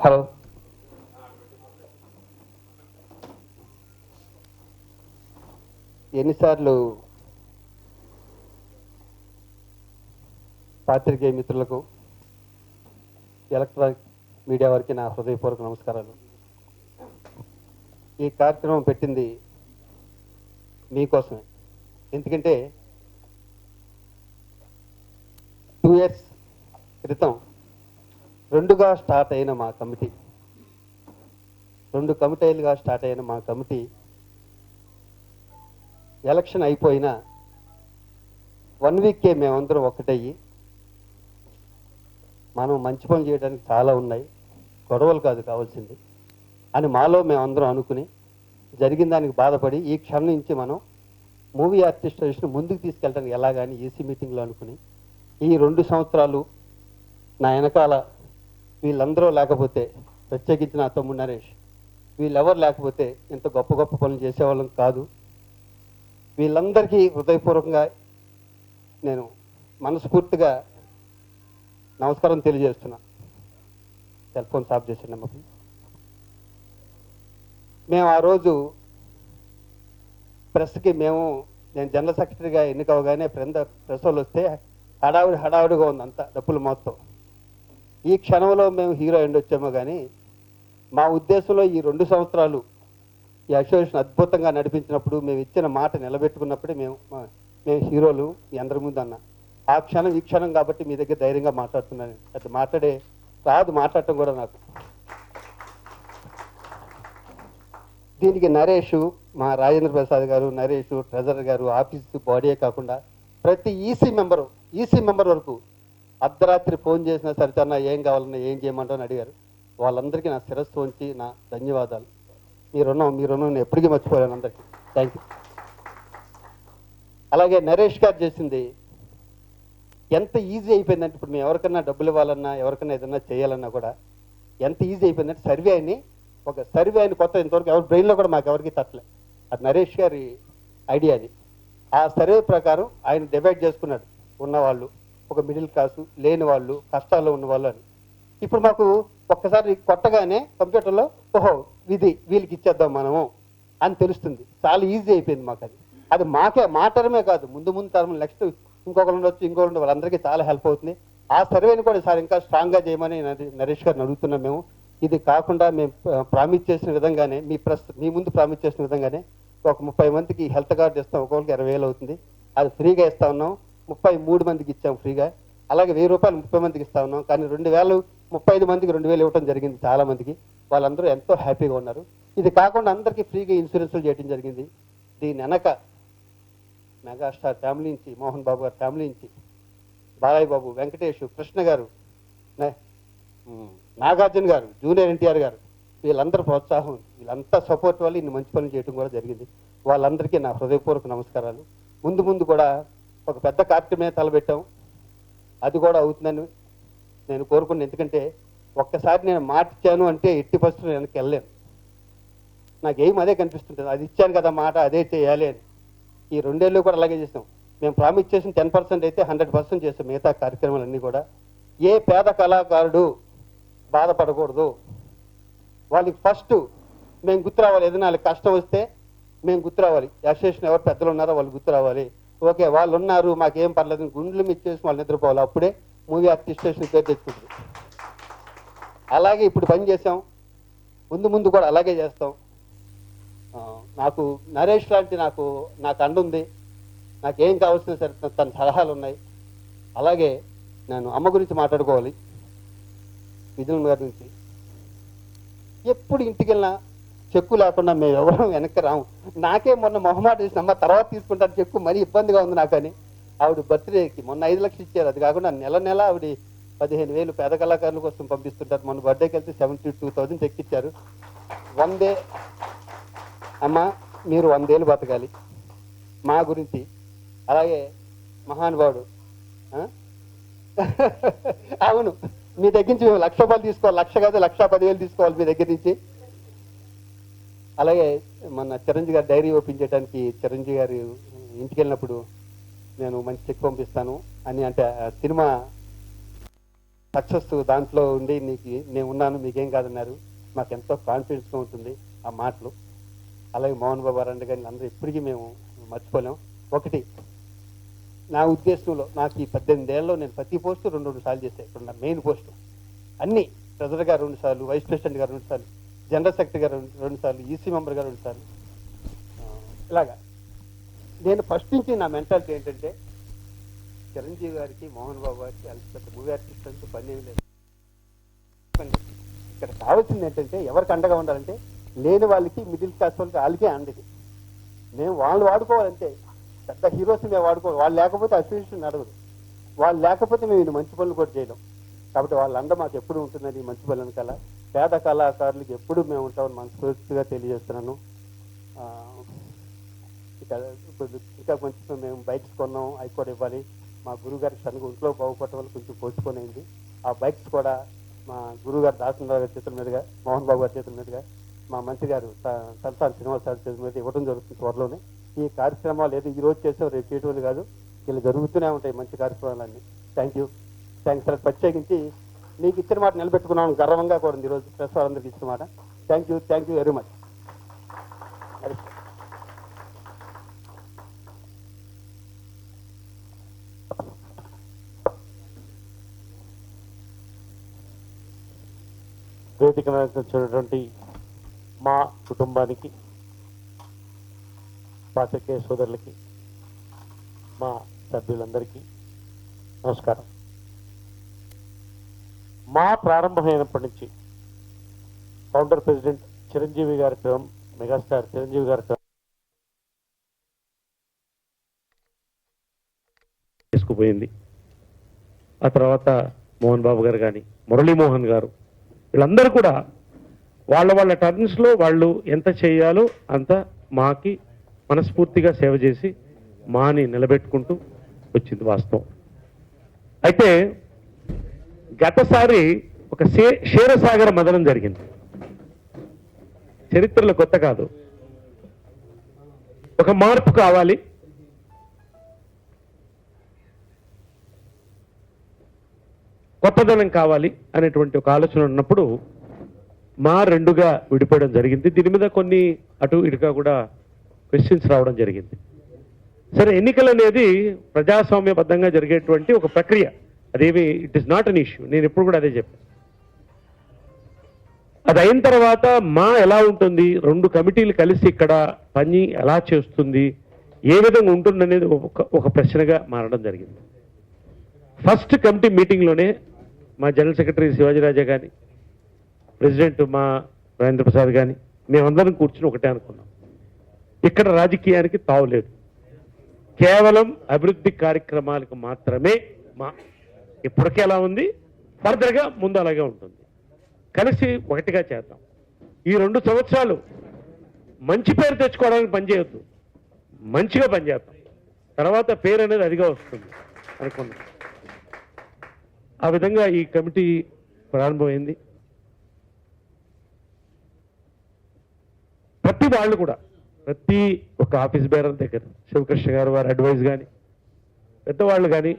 Hello, ఎన్నిసార్లు పాత్రికేయ మిత్రులకు, ఎలక్ట్రానిక్ మీడియా వారికి నా హృదయపూర్వక నమస్కారాలు. ఈ కార్యక్రమం పెట్టింది మీకోసమే. ఎందుకంటే 2 years క్రితం రెండుగా స్టార్ట్ అయిన మా కమిటీ, 2 కమిటీలుగా స్టార్ట్ అయిన మా కమిటీ ఎలక్షన్ అయిపోయిన 1 weekకే మేమందరం ఒక్కటయ్యి, మనం మంచి పనులు చేయడానికి చాలా ఉన్నాయి, గొడవలు కాదు కావాల్సింది అని మాలో మేమందరం అనుకుని, జరిగిన దానికి బాధపడి ఈ క్షణం నుంచి మనం మూవీ ఆర్టిస్టేషన్ ముందుకు తీసుకెళ్ళడానికి ఎలాగని ఈసీ మీటింగ్లో అనుకుని, ఈ 2 సంవత్సరాలు నా వెనకాల వీళ్ళందరూ లేకపోతే, ప్రత్యేకించి నా తమ్ముడు నరేష్, వీళ్ళెవరు లేకపోతే ఇంత గొప్ప గొప్ప పనులు చేసేవాళ్ళం కాదు. వీళ్ళందరికీ హృదయపూర్వకంగా నేను మనస్ఫూర్తిగా నమస్కారం తెలియజేస్తున్నా. సెల్ ఫోన్ సాఫ్ చేసిన నమ్మకం. మేము ఆ రోజు ప్రెస్కి నేను జనరల్ సెక్రటరీగా ఎన్నికవగానే ప్రెస్ వాళ్ళు వస్తే హడావుడిగా ఉంది అంతా, డప్పులు మొత్తం. ఈ క్షణంలో మేము హీరో ఎండ్ వచ్చామో కానీ మా ఉద్దేశంలో ఈ 2 సంవత్సరాలు ఈ అసోసియేషన్ అద్భుతంగా నడిపించినప్పుడు, మేము ఇచ్చిన మాట నిలబెట్టుకున్నప్పుడే మేము హీరోలు మీ అందరి ముందు అన్న. ఆ క్షణం ఈ క్షణం కాబట్టి మీ దగ్గర ధైర్యంగా మాట్లాడుతున్నాను. అది మాట్లాడటం కూడా నాకు. దీనికి నరేష్, మా రాజేంద్ర ప్రసాద్ గారు, నరేష్ ట్రెజరర్ గారు, ఆఫీస్ బాడీయే కాకుండా ప్రతి ఈసీ మెంబర్ వరకు అర్ధరాత్రి ఫోన్ చేసినా సరితన్నా ఏం కావాలన్నా ఏం చేయమంటామని అడిగారు. వాళ్ళందరికీ నా శిరస్సు ఉంచి నా ధన్యవాదాలు. మీ రుణం నేను ఎప్పటికీ మర్చిపోయాను అందరికీ. Thank you. అలాగే నరేష్ గారు చేసింది ఎంత ఈజీ అయిపోయిందంటే, ఇప్పుడు మేము ఎవరికన్నా డబ్బులు ఇవ్వాలన్నా, ఎవరికన్నా ఏదన్నా చేయాలన్నా కూడా ఎంత ఈజీ అయిపోయిందంటే, ఒక సర్వే అని కొత్త ఇంతవరకు ఎవరి బ్రెయిన్లో కూడా మాకు ఎవరికి తట్టలే. అది నరేష్ గారి ఐడియా. అది ఆ సర్వే ప్రకారం ఆయన డివైడ్ చేసుకున్నాడు, ఉన్నవాళ్ళు, ఒక మిడిల్ క్లాసు, లేని వాళ్ళు, కష్టాల్లో ఉన్నవాళ్ళు అని. ఇప్పుడు మాకు ఒక్కసారి కొట్టగానే కంప్యూటర్లో వీళ్ళకి ఇచ్చేద్దాం మనము అని తెలుస్తుంది. చాలా ఈజీ అయిపోయింది మాకు. అది మాటరమే కాదు, ముందు తరం నెక్స్ట్ ఇంకొకరు ఉండొచ్చు, వాళ్ళందరికీ చాలా హెల్ప్ అవుతుంది. ఆ సర్వేని కూడా సార్ ఇంకా స్ట్రాంగ్గా చేయమని నరేష్ గారిని అడుగుతున్నాం మేము. ఇది కాకుండా మేము ప్రామిస్ చేసిన విధంగానే, మీ ముందు ప్రామిస్ చేసిన విధంగానే ఒక 30 మందికి హెల్త్ కార్డు ఇస్తాం. ఒక్కొక్కరికి 20,000 అవుతుంది. అది ఫ్రీగా ఇస్తా ఉన్నాం. 33 మందికి ఇచ్చాం ఫ్రీగా. అలాగే 1000 రూపాయలు 30 మందికి ఇస్తా ఉన్నాం. కానీ 35 మందికి 2,000 ఇవ్వడం జరిగింది చాలా మందికి. వాళ్ళందరూ ఎంతో హ్యాపీగా ఉన్నారు. ఇది కాకుండా అందరికీ ఫ్రీగా ఇన్సూరెన్స్లు చేయడం జరిగింది. దీని వెనక మెగాస్టార్ ఫ్యామిలీ నుంచి, మోహన్ బాబు గారి ఫ్యామిలీ నుంచి, బాలయ్య బాబు, వెంకటేష్, కృష్ణ గారు, నాగార్జున గారు, జూనియర్ ఎన్టీఆర్ గారు, వీళ్ళందరూ ప్రోత్సాహం, వీళ్ళంతా సపోర్ట్ వల్ల ఇన్ని మంచి పనులు చేయడం కూడా జరిగింది. వాళ్ళందరికీ నా హృదయపూర్వక నమస్కారాలు. ముందు కూడా ఒక పెద్ద కార్యక్రమే తలపెట్టాం. అది కూడా అవుతుందని నేను కోరుకున్నాను. ఎందుకంటే ఒక్కసారి నేను మాట ఇచ్చాను అంటే 80% వెనక్కి వెళ్ళలేను. నాకేం అదే కనిపిస్తుంటుంది, అది ఇచ్చాను కదా మాట, అదే చేయాలి అని. ఈ 2 ఏళ్ళు కూడా అలాగే చేసాం. మేము ప్రామిస్ చేసిన 10% అయితే 100% చేసాం. మిగతా కార్యక్రమాలన్నీ కూడా ఏ పేద కళాకారుడు బాధపడకూడదు. వాళ్ళకి ఫస్ట్ మేము గుర్తు రావాలి. ఏదైనా వాళ్ళకి కష్టం వస్తే మేము గుర్తు రావాలి. అసోసియేషన్ ఎవరు పెద్దలు ఉన్నారో వాళ్ళు గుర్తు రావాలి. ఓకే వాళ్ళు ఉన్నారు, మాకేం పర్లేదు, గుండెలు మిచ్చేసి వాళ్ళు నిద్రపోవాలి. అప్పుడే మూవీ ఆర్టిస్టేషన్ పేరు తెచ్చుకుంటుంది. అలాగే ఇప్పుడు పని చేసాం, ముందు కూడా అలాగే చేస్తాం. నాకు నరేష్ లాంటి నాకు అండ ఉంది. నాకేం కావాల్సిన సరే తన సలహాలు ఉన్నాయి. అలాగే నేను అమ్మ గురించి మాట్లాడుకోవాలి. విజయన్ గారి నుంచి ఎప్పుడు ఇంటికి వెళ్ళినా చెక్కు లేకుండా మేము ఎవరూ వెనక్కి రాము. నాకే మొన్న మొహమాట వేసిన, అమ్మ తర్వాత తీసుకుంటాను చెక్కు, మరీ ఇబ్బందిగా ఉంది నాకని. ఆవిడ బర్త్డేకి మొన్న 5 లక్షలు ఇచ్చారు. అది కాకుండా నెల ఆవిడ 15,000 పేద కళాకారుల కోసం పంపిస్తుంటారు. మొన్న బర్త్డేకి వెళ్తే 72,000 చెక్ ఇచ్చారు. 100 అమ్మ మీరు 100 ఏళ్ళు బతకాలి మా గురించి. అలాగే మహానుభావుడు, అవును, మీ దగ్గర నుంచి మేము 1,00,000 రూపాయలు తీసుకోవాలి. 1,00,000 కాదు, 1,10,000 తీసుకోవాలి మీ దగ్గర నుంచి. అలాగే మన చిరంజీవి గారు డైరీ ఓపెన్ చేయడానికి చిరంజీవి గారు ఇంటికి వెళ్ళినప్పుడు నేను మంచి చెక్ పంపిస్తాను అని, అంటే సినిమా సక్సెస్ దాంట్లో ఉండి నేను ఉన్నాను, మీకేం కాదన్నారు. మాకు ఎంతో కాన్ఫిడెన్స్గా ఉంటుంది ఆ మాటలు. అలాగే మోహన్ బాబు గారు కానీ అందరూ ఇప్పటికీ మేము మర్చిపోలేం. ఒకటి నా ఉద్దేశంలో నాకు ఈ 18 ఏళ్ళలో నేను ప్రతి పోస్టు 2 సార్లు చేశాను. ఇప్పుడు నా మెయిన్ పోస్టు అన్నీ ట్రెజరర్ గారు 2 సార్లు, వైస్ ప్రెసిడెంట్ గారు 2 సార్లు, జనరల్ సెక్రటరీ గారు 2 సార్లు, ఈసీ మెంబర్ గారు 2 సార్లు. ఇలాగా నేను ఫస్ట్ నుంచి నా మెంటాలిటీ ఏంటంటే చిరంజీవి గారికి, మోహన్ బాబు గారికి పెద్ద మూవీ ఆర్టిస్ట్ అంటూ పని ఏమి లేదు. ఇక్కడ కావాల్సింది ఏంటంటే ఎవరికి అండగా ఉండాలంటే లేని వాళ్ళకి, మిడిల్ క్లాస్ వాళ్ళకి, వాళ్ళకే అండది. మేము వాళ్ళు వాడుకోవాలంటే పెద్ద హీరోస్ మేము వాడుకోవాలి. వాళ్ళు లేకపోతే అసోసియేషన్ నడవదు. వాళ్ళు లేకపోతే మేము ఇన్ని మంచి పనులు కూడా చేయలేం. కాబట్టి వాళ్ళందరూ మాకు ఎప్పుడు ఉంటుందని మంచి పనులను కల పేద కళాకారులకు ఎప్పుడు మేము ఉంటామని మనస్ఫూర్తిగా తెలియజేస్తున్నాను. ఇంకా కొంచెం మేము బైక్స్ కొన్నాం, అవి కూడా ఇవ్వాలి. మా గురువుగారికి తనకు ఒంట్లో బాగుపడటం వల్ల కొంచెం పోస్ట్పోయింది. ఆ బైక్స్ కూడా మా గురువుగారు దాసనరావు గారి చేతుల మీదుగా, మోహన్ బాబు గారి చేతుల మీదుగా, మా మంత్రి గారు తలసాని శ్రీనివాస్ గారి చేతుల మీద ఇవ్వడం జరుగుతుంది త్వరలోనే. ఈ కార్యక్రమాలు ఏదో ఈ రోజు చేసాం రేపు చేయటం కాదు, ఇలా జరుగుతూనే ఉంటాయి మంచి కార్యక్రమాలన్నీ. Thanks sir. ప్రత్యేకించి మీకు ఇచ్చిన మాట నిలబెట్టుకున్నాను, గర్వంగా కూడా ఉంది ఈరోజు ప్రెస్ వారందరికీ ఇచ్చిన మాట. Thank you very much. వేదిక వచ్చినటువంటి మా కుటుంబానికి, పాత్రికేయ సోదరులకి, మా సభ్యులందరికీ నమస్కారం. మా ప్రారంభమైనప్పటి నుంచి ఫౌండర్ ప్రెసిడెంట్ చిరంజీవి గారి టర్మ్, మెగాస్టార్ చిరంజీవి గారి టర్మ్ తీసుకుపోయింది. ఆ తర్వాత మోహన్ బాబు గారు కానీ, మురళీమోహన్ గారు, వీళ్ళందరూ కూడా వాళ్ళ టర్మ్స్లో వాళ్ళు ఎంత చేయాలో అంత మాకి మనస్ఫూర్తిగా సేవ చేసి మాని నిలబెట్టుకుంటూ వచ్చింది వాస్తవం. అయితే గతసారి ఒక క్షీరసాగర మదనం జరిగింది. చరిత్రలో కొత్త కాదు. ఒక మార్పు కావాలి, కొత్తదనం కావాలి అనేటువంటి ఒక ఆలోచన ఉన్నప్పుడు మా రెండుగా విడిపోవడం జరిగింది. దీని మీద కొన్ని అటు ఇటుగా కూడా క్వశ్చన్స్ రావడం జరిగింది. సరే, ఎన్నికలు అనేది ప్రజాస్వామ్యబద్ధంగా జరిగేటువంటి ఒక ప్రక్రియ. అదేమి it is not an issue. నేను ఎప్పుడు కూడా అదే చెప్పాను. అది అయిన తర్వాత మా ఎలా ఉంటుంది, 2 కమిటీలు కలిసి ఇక్కడ పని ఎలా చేస్తుంది, ఏ విధంగా ఉంటుంది అనేది ఒక ప్రశ్నగా మారడం జరిగింది. ఫస్ట్ కమిటీ మీటింగ్లోనే మా జనరల్ సెక్రటరీ శివాజీరాజా కానీ, ప్రెసిడెంట్ మా రాజేంద్ర ప్రసాద్ కానీ, మేమందరం కూర్చుని ఒకటే అనుకున్నాం, ఇక్కడ రాజకీయానికి తావులేదు, కేవలం అభివృద్ధి కార్యక్రమాలకు మాత్రమే మా ఇప్పటికే ఎలా ఉంది, ఫర్దర్గా ముందు అలాగే ఉంటుంది. కలిసి ఒకటిగా చేద్దాం. ఈ 2 సంవత్సరాలు మంచి పేరు తెచ్చుకోవడానికి పనిచేయొద్దు, మంచిగా పనిచేద్దాం, తర్వాత పేరు అనేది అదిగా వస్తుంది అనుకున్నాం. ఆ విధంగా ఈ కమిటీ ప్రారంభమైంది. ప్రతి వాళ్ళు కూడా, ప్రతి ఒక ఆఫీస్ బేరర్ దగ్గర శివకృష్ణ గారు వారి అడ్వైజ్ కానీ, పెద్దవాళ్ళు కానీ,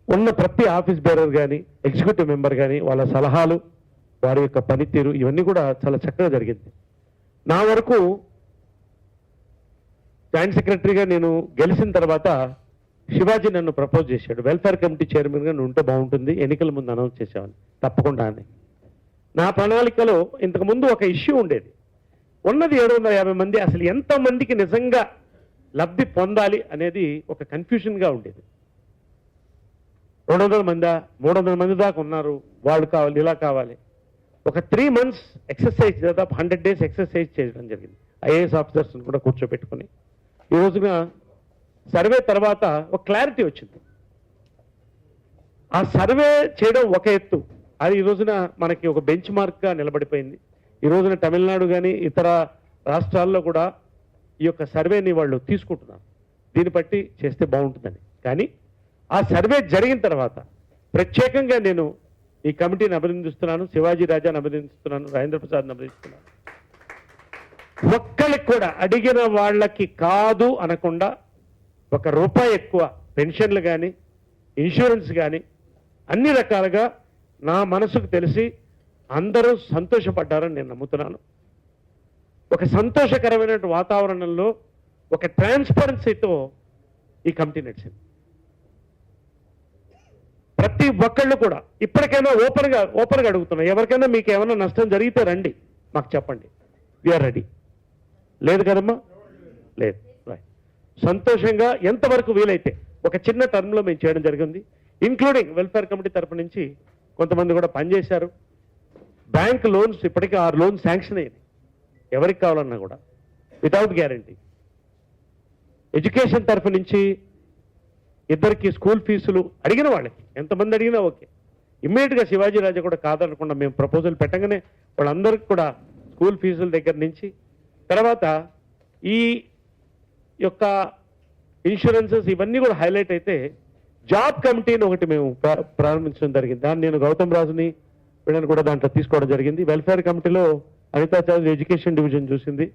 ఉన్న ప్రతి ఆఫీస్ బేరర్ కానీ, ఎగ్జిక్యూటివ్ మెంబర్ కానీ, వాళ్ళ సలహాలు, వారి యొక్క పనితీరు, ఇవన్నీ కూడా చాలా చక్కగా జరిగింది. నా వరకు జాయింట్ సెక్రటరీగా నేను గెలిచిన తర్వాత శివాజీ నన్ను ప్రపోజ్ చేశాడు, వెల్ఫేర్ కమిటీ చైర్మన్గా నువ్వు ఉంటే బాగుంటుంది, ఎన్నికల ముందు అనౌన్స్ చేసేవాడిని తప్పకుండా అని. నా ప్రణాళికలో ఇంతకుముందు ఒక ఇష్యూ ఉండేది. ఉన్నది 750 మంది, అసలు ఎంతమందికి నిజంగా లబ్ధి పొందాలి అనేది ఒక కన్ఫ్యూషన్గా ఉండేది. 200 మందా, 300 మంది దాకా ఉన్నారు, వాళ్ళు కావాలి, ఇలా కావాలి. ఒక 3 months ఎక్సర్సైజ్, దాదాపు 100 days ఎక్సర్సైజ్ చేయడం జరిగింది. ఐఏఎస్ ఆఫీసర్స్ కూడా కూర్చోబెట్టుకుని ఈ రోజున సర్వే తర్వాత ఒక క్లారిటీ వచ్చింది. ఆ సర్వే చేయడం ఒక ఎత్తు, అది ఈ రోజున మనకి ఒక బెంచ్ మార్క్గా నిలబడిపోయింది. ఈ రోజున తమిళనాడు కానీ ఇతర రాష్ట్రాల్లో కూడా ఈ యొక్క సర్వేని వాళ్ళు తీసుకుంటున్నారు, దీన్ని బట్టి చేస్తే బాగుంటుందని. కానీ ఆ సర్వే జరిగిన తర్వాత ప్రత్యేకంగా నేను ఈ కమిటీని అభినందిస్తున్నాను, శివాజీ రాజాని అభినందిస్తున్నాను, రాజేంద్ర ప్రసాద్ని అభినందిస్తున్నాను. ఒక్కరికి కూడా అడిగిన వాళ్ళకి కాదు అనకుండా 1 రూపాయి ఎక్కువ పెన్షన్లు కానీ, ఇన్సూరెన్స్ కానీ, అన్ని రకాలుగా నా మనసుకు తెలిసి అందరూ సంతోషపడ్డారని నేను నమ్ముతున్నాను. ఒక సంతోషకరమైన వాతావరణంలో ఒక ట్రాన్స్పరెన్సీతో ఈ కమిటీ నడిచింది. ప్రతి ఒక్కళ్ళు కూడా ఇప్పటికైనా ఓపెన్గా అడుగుతున్నాం, ఎవరికైనా మీకు ఏమైనా నష్టం జరిగితే రండి, మాకు చెప్పండి, వీఆర్ రెడీ. లేదు కదమ్మా? లేదు. రైట్. సంతోషంగా ఎంతవరకు వీలైతే ఒక చిన్న టర్మ్లో మేము చేయడం జరిగింది. ఇంక్లూడింగ్ వెల్ఫేర్ కమిటీ తరపు నుంచి కొంతమంది కూడా పనిచేశారు. బ్యాంక్ లోన్స్ ఇప్పటికీ 6 లోన్స్ శాంక్షన్ అయ్యింది, ఎవరికి కావాలన్నా కూడా వితౌట్ గ్యారంటీ. ఎడ్యుకేషన్ తరఫు నుంచి ఇద్దరికి స్కూల్ ఫీజులు అడిగిన వాళ్ళకి ఎంతమంది అడిగినా ఓకే. ఇమ్మీడియట్గా శివాజీ రాజా కూడా కాదనకుండా మేము ప్రపోజల్ పెట్టగానే వాళ్ళందరికీ కూడా స్కూల్ ఫీజుల దగ్గర నుంచి, తర్వాత ఈ యొక్క ఇన్సూరెన్సెస్ ఇవన్నీ కూడా హైలైట్ అయితే జాబ్ కమిటీని ఒకటి మేము ప్రారంభించడం జరిగింది. దాన్ని నేను గౌతమ్ రాజుని వీళ్ళని కూడా దాంట్లో తీసుకోవడం జరిగింది. వెల్ఫేర్ కమిటీలో అనితా చౌదరి ఎడ్యుకేషన్ డివిజన్ చూసింది,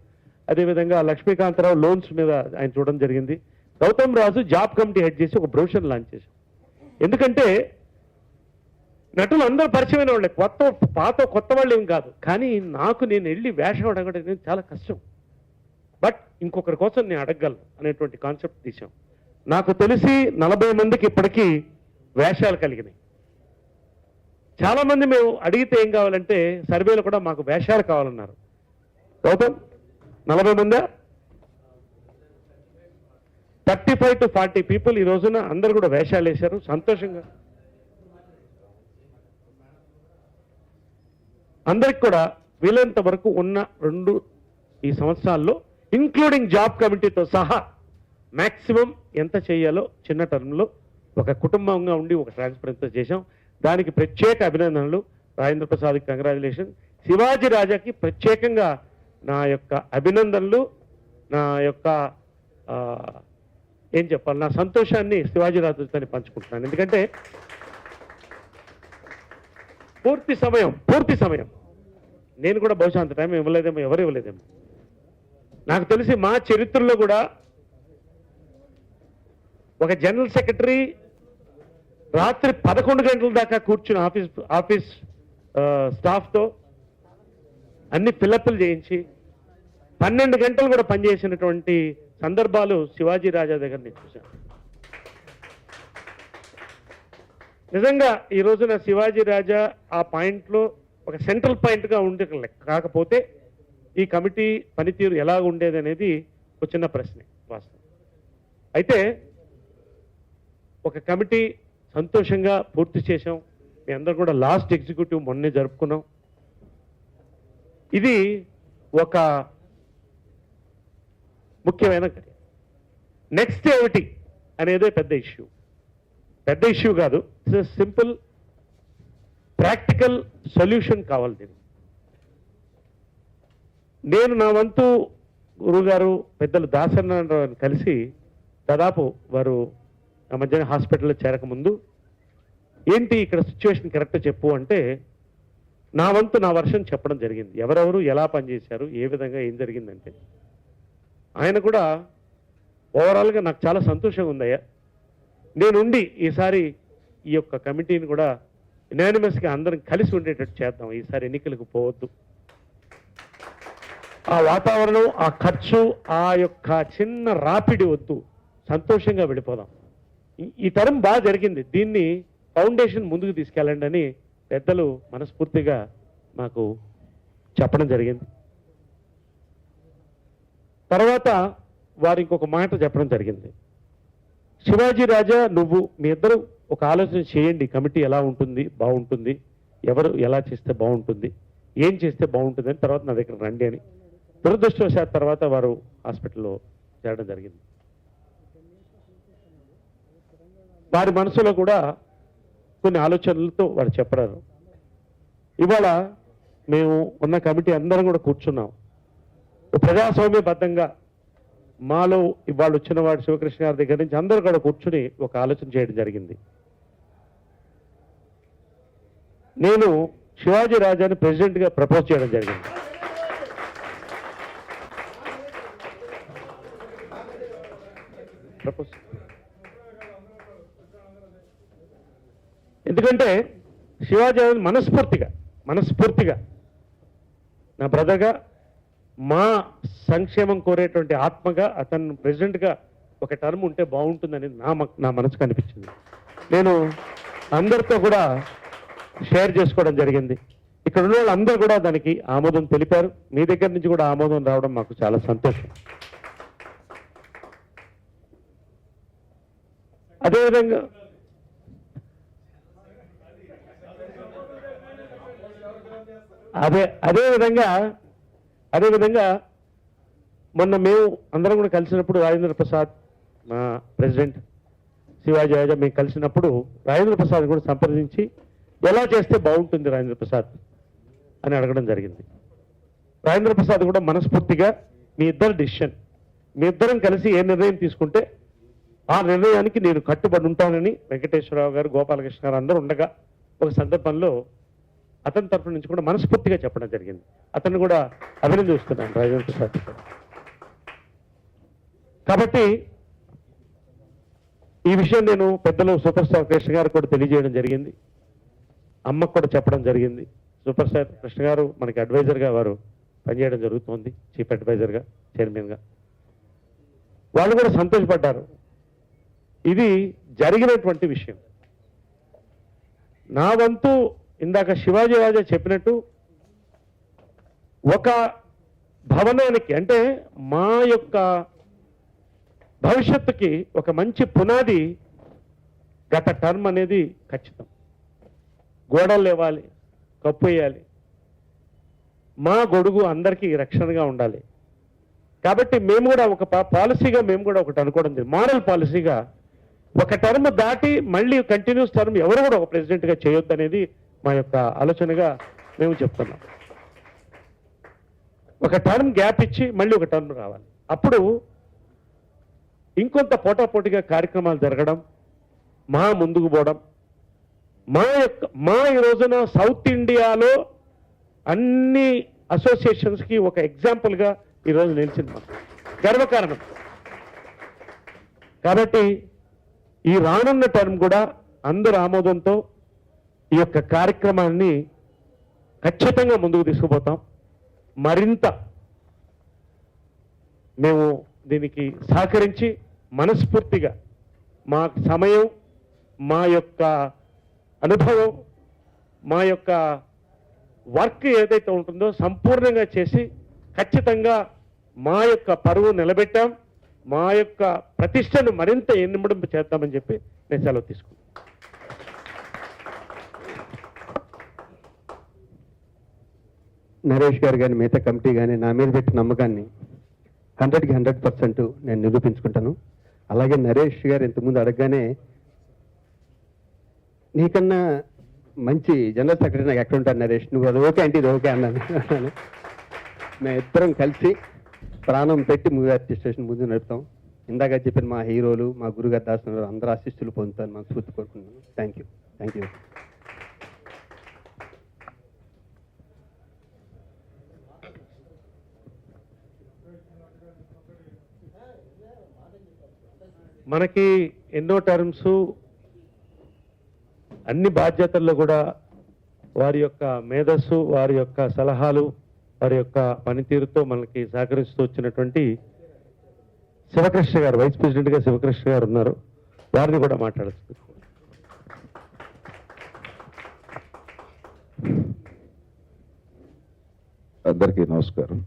అదేవిధంగా లక్ష్మీకాంతరావు లోన్స్ మీద ఆయన చూడడం జరిగింది. గౌతమ్ రాజు జాబ్ కమిటీ హెడ్ చేసి ఒక బ్రోషర్ లాంచ్ చేశాం. ఎందుకంటే నటులు అందరూ పరిచయమైన వాళ్ళే, కొత్త వాళ్ళు ఏం కాదు. కానీ నేను వెళ్ళి వేషం అడగడం చాలా కష్టం, బట్ ఇంకొకరి కోసం నేను అడగగలను అనేటువంటి కాన్సెప్ట్ తీసాం. నాకు తెలిసి 40 మందికి ఇప్పటికీ వేషాలు కలిగినాయి. చాలా మంది మేము అడిగితే ఏం కావాలంటే సర్వేలో కూడా మాకు వేషాలు కావాలన్నారు. గౌతమ్ 40 మందా? 35 to 40 పీపుల్ ఈ రోజున అందరు కూడా వేషాలు వేశారు సంతోషంగా. అందరికి కూడా వీలైనంత వరకు ఉన్న 2 ఈ సంవత్సరాల్లో ఇంక్లూడింగ్ జాబ్ కమిటీతో సహా మ్యాక్సిమం ఎంత చేయాలో చిన్న టర్మ్లో ఒక కుటుంబంగా ఉండి ఒక ట్రాన్స్పరెన్సీ చేశాం. దానికి ప్రత్యేక అభినందనలు. రాజేంద్ర ప్రసాద్కి కంగ్రాచులేషన్. శివాజీ రాజాకి ప్రత్యేకంగా నా యొక్క అభినందనలు. నా యొక్క ఏం చెప్పాలి, నా సంతోషాన్ని శివాజీ రాజుతో పంచుకుంటున్నాను. ఎందుకంటే పూర్తి సమయం నేను కూడా బహుశా అంత టైం ఇవ్వలేదేమో, ఎవరు ఇవ్వలేదేమో. నాకు తెలిసి మా చరిత్రలో కూడా ఒక జనరల్ సెక్రటరీ రాత్రి 11 గంటల దాకా కూర్చుని ఆఫీస్ స్టాఫ్తో అన్ని ఫిలప్లు చేయించి 12 గంటలు కూడా పనిచేసినటువంటి సందర్భాలు శివాజీ రాజా దగ్గర నేను చూశాను. నిజంగా ఈ రోజున శివాజీ రాజా ఆ పాయింట్లో ఒక సెంట్రల్ పాయింట్గా ఉండే, కాకపోతే ఈ కమిటీ పనితీరు ఎలా ఉండేది అనేది ఒక చిన్న ప్రశ్నే వాస్తవం. అయితే ఒక కమిటీ సంతోషంగా పూర్తి చేశాం. మీ అందరూ కూడా లాస్ట్ ఎగ్జిక్యూటివ్ మొన్నే జరుపుకున్నాం. ఇది ఒక ముఖ్యమైన కార్యం. నెక్స్ట్ ఏమిటి అనేదే పెద్ద ఇష్యూ కాదు. ఇట్స్ సింపుల్ ప్రాక్టికల్ సొల్యూషన్ కావాలి దీనికి. నేను నా వంతు గురుగారు పెద్దలు దాసనారాయణరావుని కలిసి దాదాపు వారు ఆ మధ్యన హాస్పిటల్లో చేరకముందు ఏంటి ఇక్కడ సిచ్యువేషన్ కరెక్ట్ చెప్పు అంటే నా వంతు నా వర్షన్ చెప్పడం జరిగింది. ఎవరెవరు ఎలా పనిచేశారు, ఏ విధంగా ఏం జరిగిందంటే ఆయన కూడా ఓవరాల్గా నాకు చాలా సంతోషంగా ఉందయ్యా, నేనుండి ఈసారి ఈ యొక్క కమిటీని కూడా యునానిమస్గా అందరం కలిసి ఉండేటట్టు చేద్దాం, ఈసారి ఎన్నికలకు పోవద్దు, ఆ వాతావరణం, ఆ ఖర్చు, ఆ యొక్క చిన్న రాపిడి వద్దు, సంతోషంగా వెళ్ళిపోదాం. ఈ తరం బాగా జరిగింది, దీన్ని ఫౌండేషన్ ముందుకు తీసుకెళ్ళండి అని పెద్దలు మనస్ఫూర్తిగా మాకు చెప్పడం జరిగింది. తర్వాత వారు ఇంకొక మాట చెప్పడం జరిగింది, శివాజీ రాజా నువ్వు మీ ఇద్దరు ఒక ఆలోచన చేయండి, కమిటీ ఎలా ఉంటుంది, బాగుంటుంది, ఎవరు ఎలా చేస్తే బాగుంటుంది, ఏం చేస్తే బాగుంటుంది అని తర్వాత నా దగ్గర రండి అని. దురదృష్టవశాత్ తర్వాత వారు హాస్పిటల్లో చేరడం జరిగింది. వారి మనసులో కూడా కొన్ని ఆలోచనలతో వారు చెప్పారు. ఇవాళ మేము ఉన్న కమిటీ అందరం కూడా కూర్చున్నాం, ప్రజాస్వామ్యబద్ధంగా మాలో ఇవాళ వచ్చిన వాడు శివకృష్ణ గారి దగ్గర నుంచి అందరూ కూడా కూర్చుని ఒక ఆలోచన చేయడం జరిగింది. నేను శివాజీ రాజాని ప్రెసిడెంట్గా ప్రపోజ్ చేయడం జరిగింది. ఎందుకంటే శివాజీ అనేది మనస్ఫూర్తిగా నా బ్రదర్గా, మా సంక్షేమం కోరేటువంటి ఆత్మగా అతను ప్రెసిడెంట్గా ఒక టర్మ్ ఉంటే బాగుంటుందని నా మనసుకు అనిపించింది. నేను అందరితో కూడా షేర్ చేసుకోవడం జరిగింది. ఇక్కడ ఉన్న వాళ్ళందరూ కూడా దానికి ఆమోదం తెలిపారు. మీ దగ్గర నుంచి కూడా ఆమోదం రావడం మాకు చాలా సంతోషం. అదేవిధంగా అదేవిధంగా మొన్న మేము అందరం కూడా కలిసినప్పుడు రాజేంద్ర ప్రసాద్ మా ప్రెసిడెంట్, శివాజీ రాజా మేము కలిసినప్పుడు రాజేంద్ర ప్రసాద్ కూడా సంప్రదించి ఎలా చేస్తే బాగుంటుంది రాజేంద్ర ప్రసాద్ అని అడగడం జరిగింది. రాజేంద్ర ప్రసాద్ కూడా మనస్ఫూర్తిగా మీ ఇద్దరు డిసిషన్, మీ ఇద్దరం కలిసి ఏ నిర్ణయం తీసుకుంటే ఆ నిర్ణయానికి నేను కట్టుబడి ఉంటానని వెంకటేశ్వరరావు గారు, గోపాలకృష్ణ గారు అందరూ ఉండగా ఒక సందర్భంలో అతని తరఫు నుంచి కూడా మనస్ఫూర్తిగా చెప్పడం జరిగింది. అతన్ని కూడా అభినందిస్తున్నాను రాజేంద్ర ప్రసాద్. కాబట్టి ఈ విషయం నేను పెద్దలు సూపర్ స్టార్ కృష్ణ గారు కూడా తెలియజేయడం జరిగింది, అమ్మకు కూడా చెప్పడం జరిగింది. సూపర్ స్టార్ కృష్ణ గారు మనకి అడ్వైజర్గా వారు పనిచేయడం జరుగుతోంది, చీఫ్ అడ్వైజర్గా, చైర్మన్గా. వాళ్ళు కూడా సంతోషపడ్డారు. ఇది జరిగినటువంటి విషయం. నా వంతు ఇందాక శివాజీ రాజా చెప్పినట్టు ఒక భవనానికి, అంటే మా యొక్క భవిష్యత్తుకి ఒక మంచి పునాది గత టర్మ్ అనేది ఖచ్చితం. గోడలు లేవాలి, కప్పు వేయాలి, మా గొడుగు అందరికీ రక్షణగా ఉండాలి. కాబట్టి మేము కూడా ఒక పాలసీగా మేము కూడా ఒకటి అనుకోవడం జరిగింది, మోడల్ పాలసీగా ఒక టర్మ్ దాటి మళ్ళీ కంటిన్యూస్ టర్మ్ ఎవరు కూడా ఒక ప్రెసిడెంట్గా చేయొద్దు అనేది మా యొక్క ఆలోచనగా మేము చెప్తున్నాం. ఒక టర్మ్ గ్యాప్ ఇచ్చి మళ్ళీ ఒక టర్మ్ రావాలి. అప్పుడు ఇంకొంత పోటాపోటీగా కార్యక్రమాలు జరగడం, మా ముందుకు పోవడం, మా ఈ రోజున సౌత్ ఇండియాలో అన్ని అసోసియేషన్స్కి ఒక ఎగ్జాంపుల్గా ఈరోజు నిలిచింది, మాకు గర్వకారణం. కాబట్టి ఈ రానున్న టర్మ్ కూడా అందరు ఆమోదంతో ఈ యొక్క కార్యక్రమాన్ని ఖచ్చితంగా ముందుకు తీసుకుపోతాం. మరింత మేము దీనికి సహకరించి మనస్ఫూర్తిగా మా సమయం, మా యొక్క అనుభవం, మా యొక్క వర్క్ ఏదైతే ఉంటుందో సంపూర్ణంగా చేసి ఖచ్చితంగా మా యొక్క పరువు నిలబెట్టాం, మా యొక్క ప్రతిష్టను మరింత ఎన్నింబడింపు చేద్దామని చెప్పి నేను సెలవు తీసుకున్నాను. నరేష్ గారు కానీ మిగతా కమిటీ కానీ నా మీద పెట్టిన నమ్మకాన్ని 100కి 100% నేను నిరూపించుకుంటాను. అలాగే నరేష్ గారు ఇంతకుముందు అడగగానే నీకన్నా మంచి జనరల్ సెక్రటరీ నాకు ఎక్కడ ఉంటారు నరేష్, నువ్వు అది ఓకే అంటే ఇది ఓకే అన్నాను. మేము ఇద్దరం కలిసి ప్రాణం పెట్టి మూవీ ఆర్టిస్టేషన్ ముందు నడుపుతాం. ఇందాక చెప్పిన మా హీరోలు, మా గురుగారు దాస్తున్నారు, అందరూ ఆశిస్తులు పొందుతాను మాకు స్ఫూర్తి కోరుకుంటున్నాను. Thank you. మనకి ఎన్నో టర్మ్స్, అన్ని బాధ్యతల్లో కూడా వారి యొక్క మేధస్సు, వారి యొక్క సలహాలు, వారి యొక్క పనితీరుతో మనకి సహకరిస్తూ వచ్చినటువంటి శివకృష్ణ గారు, వైస్ ప్రెసిడెంట్గా శివకృష్ణ గారు ఉన్నారు, వారిని కూడా మాట్లాడుతుంది. అందరికీ నమస్కారం.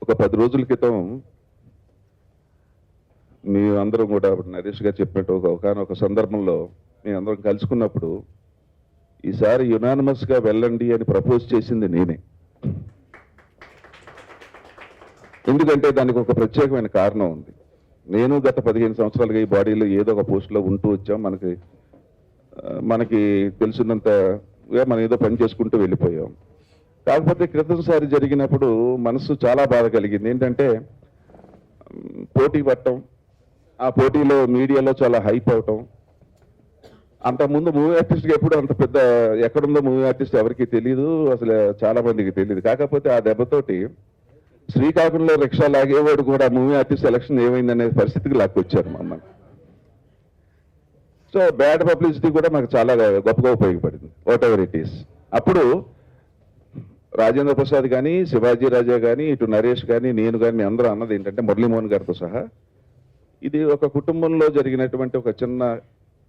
ఒక 10 రోజుల క్రితం మీ అందరం కూడా నరేష్ గారు చెప్పినట్టు ఒకనొక సందర్భంలో మీ అందరం కలుసుకున్నప్పుడు ఈసారి యునానిమస్గా వెళ్ళండి అని ప్రపోజ్ చేసింది నేనే. ఎందుకంటే దానికి ఒక ప్రత్యేకమైన కారణం ఉంది. నేను గత 15 సంవత్సరాలుగా ఈ బాడీలో ఏదో ఒక పోస్టులో ఉంటూ వచ్చాం. మనకి తెలిసినంతగా మనం ఏదో పని చేసుకుంటూ వెళ్ళిపోయాం. కాకపోతే క్రితంసారి జరిగినప్పుడు మనసు చాలా బాధ కలిగింది. ఏంటంటే పోటీ పట్టడం, ఆ పోటీలో మీడియాలో చాలా హైప్ అవటం. అంతకుముందు మూవీ ఆర్టిస్ట్కి ఎప్పుడు అంత పెద్ద ఎక్కడుందో మూవీ ఆర్టిస్ట్ ఎవరికి తెలియదు, అసలు చాలా మందికి తెలియదు. కాకపోతే ఆ దెబ్బతోటి శ్రీకాకుళంలో రిక్షా లాగేవాడు కూడా మూవీ ఆర్టిస్ట్ సెలక్షన్ ఏమైందనే పరిస్థితికి లాక్కొచ్చారు మమ్మల్ని. సో బ్యాడ్ పబ్లిసిటీ కూడా మాకు చాలా గొప్పగా ఉపయోగపడింది, వాట్ ఎవర్ ఇట్ ఈస్. అప్పుడు రాజేంద్ర ప్రసాద్ కానీ, శివాజీ రాజా కానీ, ఇటు నరేష్ కానీ, నేను కానీ, మీ అందరూ అన్నది ఏంటంటే, మురళీమోహన్ గారితో సహా, ఇది ఒక కుటుంబంలో జరిగినటువంటి ఒక చిన్న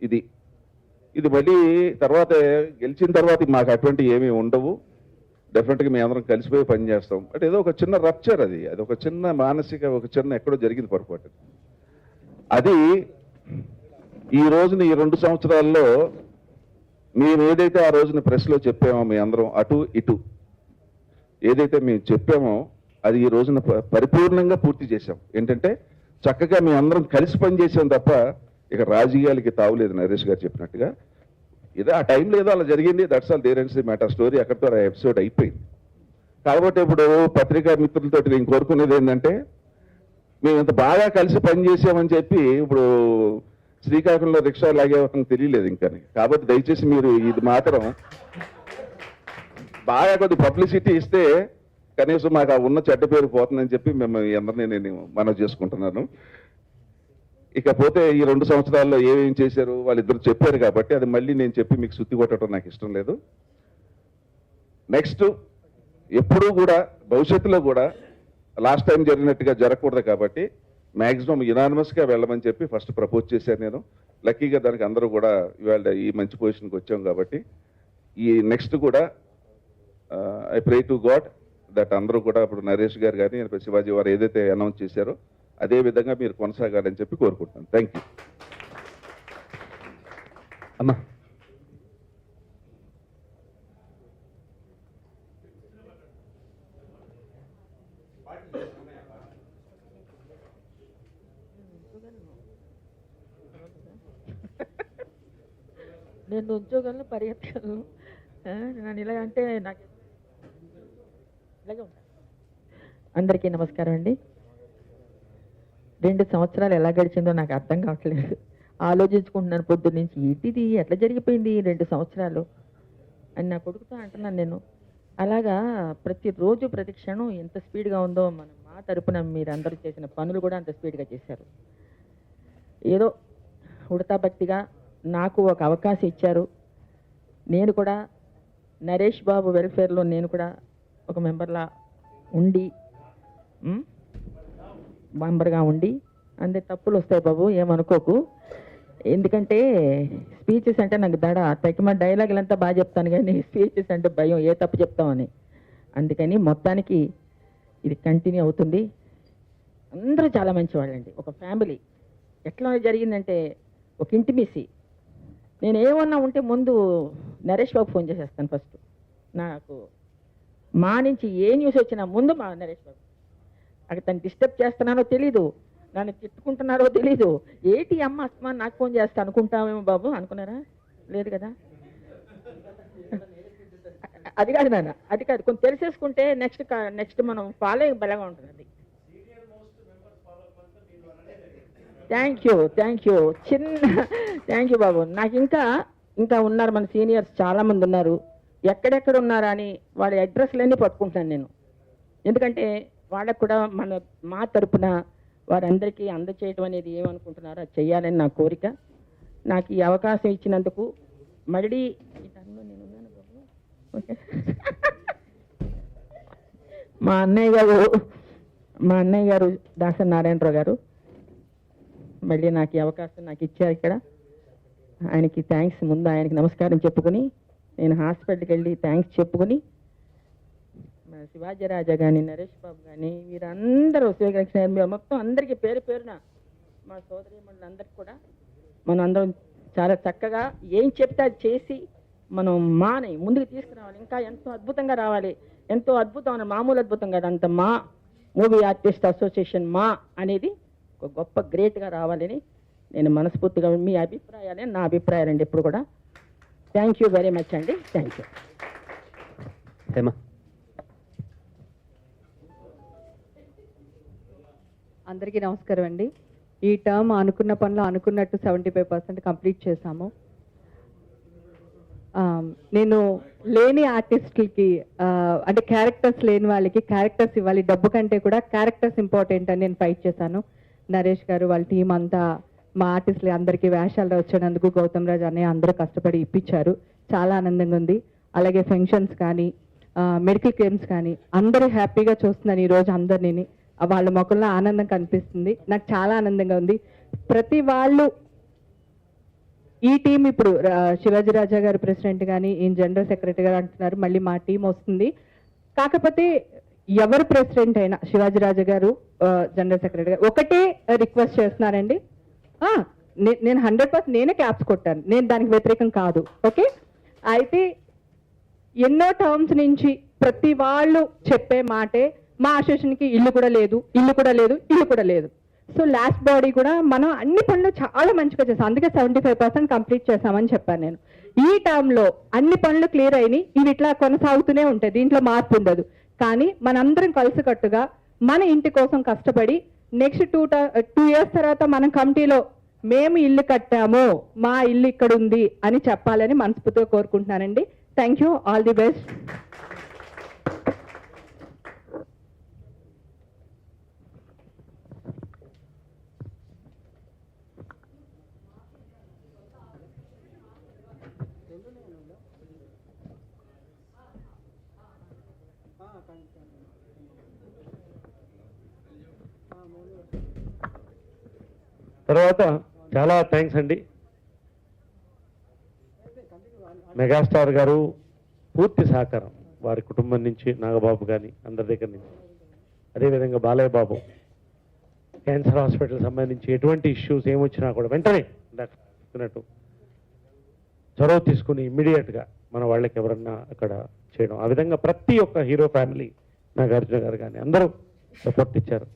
ఇది మళ్ళీ తర్వాత గెలిచిన తర్వాత మాకు అటువంటి ఏమీ ఉండవు, డెఫినెట్గా మేము అందరం కలిసిపోయి పనిచేస్తాం అంటే ఏదో ఒక చిన్న రప్చర్, అది ఒక చిన్న మానసిక ఒక చిన్న ఎక్కడో జరిగింది పొరపాటు. అది ఈ రోజున ఈ 2 సంవత్సరాల్లో మేము ఏదైతే ఆ రోజున ప్రెస్లో చెప్పామో, మీ అందరం అటు ఇటు ఏదైతే మేము చెప్పామో అది ఈ రోజున పరిపూర్ణంగా పూర్తి చేశాం. ఏంటంటే చక్కగా మేము అందరం కలిసి పనిచేసాం తప్ప ఇక రాజకీయాలకి తావులేదు. నరేష్ గారు చెప్పినట్టుగా ఏదో ఆ టైంలో ఏదో అలా జరిగింది, that's all there and the matter, story అక్కడితో ఆ ఎపిసోడ్ అయిపోయింది. కాబట్టి ఇప్పుడు పత్రికా మిత్రులతో నేను కోరుకునేది ఏంటంటే, మేము ఇంత బాగా కలిసి పనిచేసామని చెప్పి ఇప్పుడు శ్రీకాకుళంలో రిక్షా లాగేవాళ్ళని తెలియలేదు ఇంకా. కాబట్టి దయచేసి మీరు ఇది మాత్రం బాగా కొద్ది పబ్లిసిటీ ఇస్తే కనీసం మాకు ఆ ఉన్న చెడ్డ పేరు పోతుందని చెప్పి మిమ్మల్ని అందరినీ నేను మనవి చేసుకుంటున్నాను. ఇకపోతే ఈ 2 సంవత్సరాల్లో ఏమేం చేశారు వాళ్ళిద్దరు చెప్పారు కాబట్టి అది మళ్ళీ నేను చెప్పి మీకు సుత్తి కొట్టడం నాకు ఇష్టం లేదు. నెక్స్ట్ ఎప్పుడూ కూడా భవిష్యత్తులో కూడా లాస్ట్ టైం జరిగినట్టుగా జరగకూడదు కాబట్టి మ్యాక్సిమం యునానిమస్గా వెళ్ళమని చెప్పి ఫస్ట్ ప్రపోజ్ చేశాను నేను. లక్కీగా దానికి అందరూ కూడా ఇవాళ ఈ మంచి పొజిషన్కి వచ్చాం కాబట్టి ఈ నెక్స్ట్ కూడా I pray to God that అందరూ కూడా ఇప్పుడు నరేష్ గారు కానీ శివాజీ వారు ఏదైతే అనౌన్స్ చేశారో అదే విధంగా మీరు కొనసాగాలని చెప్పి కోరుకుంటున్నాను. Thank you. అమ్మా నేను ఉద్యోగాలను పరిగెత్తగలను, నన్ను ఇలా అంటే నాకు ఇలాగే ఉంటాను. అందరికీ నమస్కారం అండి. 2 సంవత్సరాలు ఎలా గడిచిందో నాకు అర్థం కావట్లేదు. ఆలోచించుకుంటున్నాను పొద్దున్న నుంచి, ఏంటిది ఎట్లా జరిగిపోయింది 2 సంవత్సరాలు అని నా కొడుకుతో అంటున్నాను నేను. అలాగా ప్రతిరోజు ప్రతి క్షణం ఎంత స్పీడ్గా ఉందో మా తరపున మీరందరూ చేసిన పనులు కూడా అంత స్పీడ్గా చేశారు. ఏదో ఉడతా భక్తిగా నాకు ఒక అవకాశం ఇచ్చారు. నేను కూడా నరేష్ బాబు వెల్ఫేర్లో నేను కూడా ఒక మెంబర్గా ఉండి అంతే తప్పులు వస్తాయి బాబు, ఏమనుకోకు. ఎందుకంటే స్పీచెస్ అంటే నాకు తగ్గిమ డైలాగులంతా బాగా చెప్తాను కానీ స్పీచెస్ అంటే భయం, ఏ తప్పు చెప్తామని. అందుకని మొత్తానికి ఇది కంటిన్యూ అవుతుంది. అందరూ చాలా మంచివాళ్ళండి, ఒక ఫ్యామిలీ. ఎట్లా జరిగిందంటే ఒక ఇంటిమేసీ. నేను ఏమన్నా ఉంటే ముందు నరేష్ బాబు ఫోన్ చేసేస్తాను ఫస్ట్. నాకు మా నుంచి ఏ న్యూస్ వచ్చినా ముందు మా నరేష్ బాబు. అక్కడ తను డిస్టర్బ్ చేస్తున్నానో తెలీదు, నన్ను తిట్టుకుంటున్నారో తెలీదు. ఏంటి అమ్మ అస్తమా నాకు ఫోన్ చేస్తా అనుకుంటామేమో బాబు, అనుకున్నారా? లేదు కదా. అది కాదు నాన్న, అది కాదు. కొంచెం తెలిసేసుకుంటే నెక్స్ట్ మనం ఫాలో బలంగా ఉంటుంది. అది థ్యాంక్ యూ థ్యాంక్ యూ బాబు. నాకు ఇంకా ఉన్నారు మన సీనియర్స్ చాలామంది ఉన్నారు. ఎక్కడెక్కడ ఉన్నారా అని వాళ్ళ అడ్రస్లన్నీ పట్టుకుంటాను నేను. ఎందుకంటే వాళ్ళకు కూడా మా తరపున వారందరికీ అందచేయటం అనేది ఏమనుకుంటున్నారో అది చెయ్యాలని నా కోరిక. నాకు ఈ అవకాశం ఇచ్చినందుకు మళ్ళీ ఈ టైంలో నేను ఉన్నాను బాబు. ఓకే. మా అన్నయ్య గారు దాసరి నారాయణరావు గారు మళ్ళీ నాకు ఈ అవకాశం నాకు ఇచ్చారు ఇక్కడ. ఆయనకి థ్యాంక్స్. ముందు ఆయనకి నమస్కారం చెప్పుకొని నేను హాస్పిటల్కి వెళ్ళి థ్యాంక్స్ చెప్పుకొని శివాజీ రాజా కానీ నరేష్ బాబు కానీ వీరందరూ శివకృష్ణ మొత్తం అందరికీ పేరు పేరున మా సోదరీమణులందరికీ కూడా మనం అందరం చాలా చక్కగా ఏం చెప్తే అది చేసి మనం మాని ముందుకు తీసుకురావాలి. ఇంకా ఎంతో అద్భుతంగా రావాలి. ఎంతో అద్భుతం, మామూలు అద్భుతం కాదు. అంత మా మూవీ ఆర్టిస్ట్ అసోసియేషన్ మా అనేది ఒక గొప్ప గ్రేట్గా రావాలని నేను మనస్ఫూర్తిగా మీ అభిప్రాయాలే నా అభిప్రాయాలండి ఎప్పుడు కూడా. థ్యాంక్ యూ వెరీ మచ్ అండి. Thank you. అందరికీ నమస్కారం అండి. ఈ టర్మ్ అనుకున్న పనులు అనుకున్నట్టు 75% కంప్లీట్ చేశాము. నేను లేని ఆర్టిస్టులకి అంటే క్యారెక్టర్స్ లేని వాళ్ళకి క్యారెక్టర్స్ ఇవ్వాలి, డబ్బు కంటే కూడా క్యారెక్టర్స్ ఇంపార్టెంట్ అని నేను ఫైట్ చేశాను. నరేష్ గారు వాళ్ళ టీం అంతా మా ఆర్టిస్టులు అందరికీ వేషాలు వచ్చినందుకు గౌతమ్ రాజ్ అన్నయ్య అందరూ కష్టపడి ఇప్పించారు. చాలా ఆనందంగా ఉంది. అలాగే ఫంక్షన్స్ కానీ మెడికల్ క్లెయిమ్స్ కానీ అందరూ హ్యాపీగా చూస్తున్నాను ఈరోజు అందరినీ. వాళ్ళ మొక్కల్లో ఆనందం కనిపిస్తుంది. నాకు చాలా ఆనందంగా ఉంది. ప్రతి వాళ్ళు ఈ టీం ఇప్పుడు శివాజీ రాజా గారు ప్రెసిడెంట్ కానీ ఈయన జనరల్ సెక్రటరీ గారు అంటున్నారు, మళ్ళీ మా టీం వస్తుంది. కాకపోతే ఎవరు ప్రెసిడెంట్ అయినా శివాజీ రాజా గారు జనరల్ సెక్రటరీ గారు ఒకటే రిక్వెస్ట్ చేస్తున్నారండి. నేను 100% నేనే క్యాప్స్ కొట్టాను, నేను దానికి వ్యతిరేకం కాదు. ఓకే, అయితే ఎన్నో టర్మ్స్ నుంచి ప్రతి వాళ్ళు చెప్పే మాటే మా అసోసియేషన్కి ఇల్లు కూడా లేదు, ఇల్లు కూడా లేదు, ఇల్లు కూడా లేదు. సో లాస్ట్ బాడీ కూడా మనం అన్ని పనులు చాలా మంచిగా చేసాం, అందుకే 75% కంప్లీట్ చేసామని చెప్పాను నేను. ఈ టర్మ్లో అన్ని పనులు క్లియర్ అయినాయి. ఇవి ఇట్లా కొనసాగుతూనే ఉంటాయి, దీంట్లో మార్పు ఉండదు. కానీ మనందరం కలిసికట్టుగా మన ఇంటి కోసం కష్టపడి నెక్స్ట్ 2 years తర్వాత మనం కమిటీలో మేము ఇల్లు కట్టాము, మా ఇల్లు ఇక్కడ ఉంది అని చెప్పాలని మనస్ఫూర్తిగా కోరుకుంటున్నానండి. Thank you, all the best. తర్వాత చాలా థ్యాంక్స్ అండి. మెగాస్టార్ గారు పూర్తి సహకారం వారి కుటుంబం నుంచి, నాగబాబు కానీ అందరి దగ్గర నుంచి, అదేవిధంగా బాలయ్య బాబు క్యాన్సర్ హాస్పిటల్ సంబంధించి ఎటువంటి ఇష్యూస్ ఏమొచ్చినా కూడా వెంటనే చెప్పినట్టు చొరవ తీసుకుని ఇమ్మీడియట్గా మన వాళ్ళకి ఎవరన్నా అక్కడ చేయడం. ఆ విధంగా ప్రతి ఒక్క హీరో ఫ్యామిలీ, నాగార్జున గారు కానీ అందరూ సపోర్ట్ ఇచ్చారు.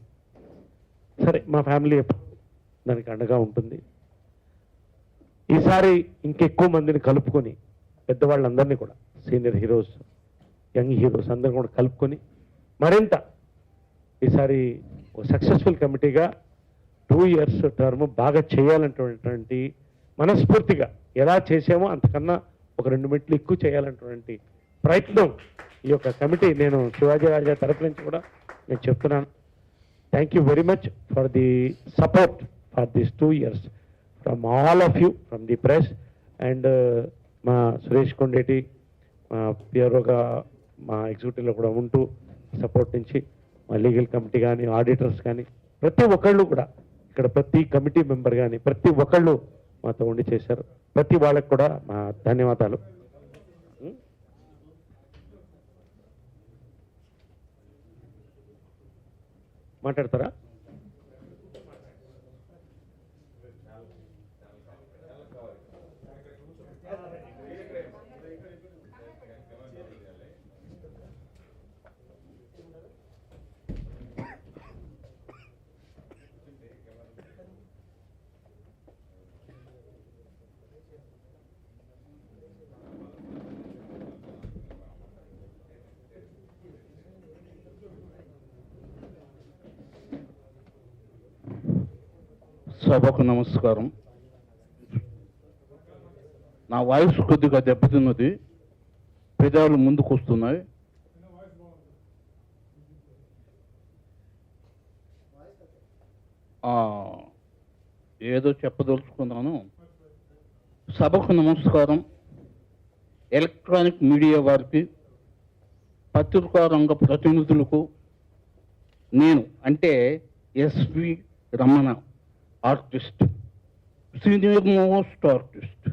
సరే, మా ఫ్యామిలీ దానికి అండగా ఉంటుంది. ఈసారి ఇంకెక్కువ మందిని కలుపుకొని పెద్దవాళ్ళందరినీ కూడా, సీనియర్ హీరోస్, యంగ్ హీరోస్ అందరిని కూడా కలుపుకొని మరింత ఈసారి ఒక సక్సెస్ఫుల్ కమిటీగా 2 years టర్మ్ బాగా చేయాలన్నటువంటి మనస్ఫూర్తిగా ఎలా చేసామో అంతకన్నా ఒక 2 మెట్లు ఎక్కువ చేయాలన్నటువంటి ప్రయత్నం ఈ యొక్క కమిటీ, నేను శివాజీ రాజా తరపు నుంచి కూడా నేను చెప్తున్నాను. Thank you very much for the support for this 2 years from all of you, from the press and మా సురేష్ కొండేటి, మా పిఆర్ఓగా మా ఎగ్జిక్యూటివ్లో కూడా ఉంటూ సపోర్ట్ నుంచి మా లీగల్ కమిటీ కానీ, ఆడిటర్స్ కానీ, ప్రతి ఒక్కళ్ళు కూడా ఇక్కడ ప్రతి కమిటీ మెంబర్ కానీ ప్రతి ఒక్కళ్ళు మాతో ఉండి చేశారు. ప్రతి వాళ్ళకి కూడా మా ధన్యవాదాలు. మాట్లాడతారా? సభకు నమస్కారం. నా వాయిస్ కొద్దిగా దెబ్బతిన్నది, పెదాలు ముందుకు వస్తున్నాయి. ఏదో చెప్పదలుచుకున్నాను. సభకు నమస్కారం. ఎలక్ట్రానిక్ మీడియా వారికి, పత్రికా రంగ ప్రతినిధులకు, నేను అంటే S V Ramana, artist, senior most artist.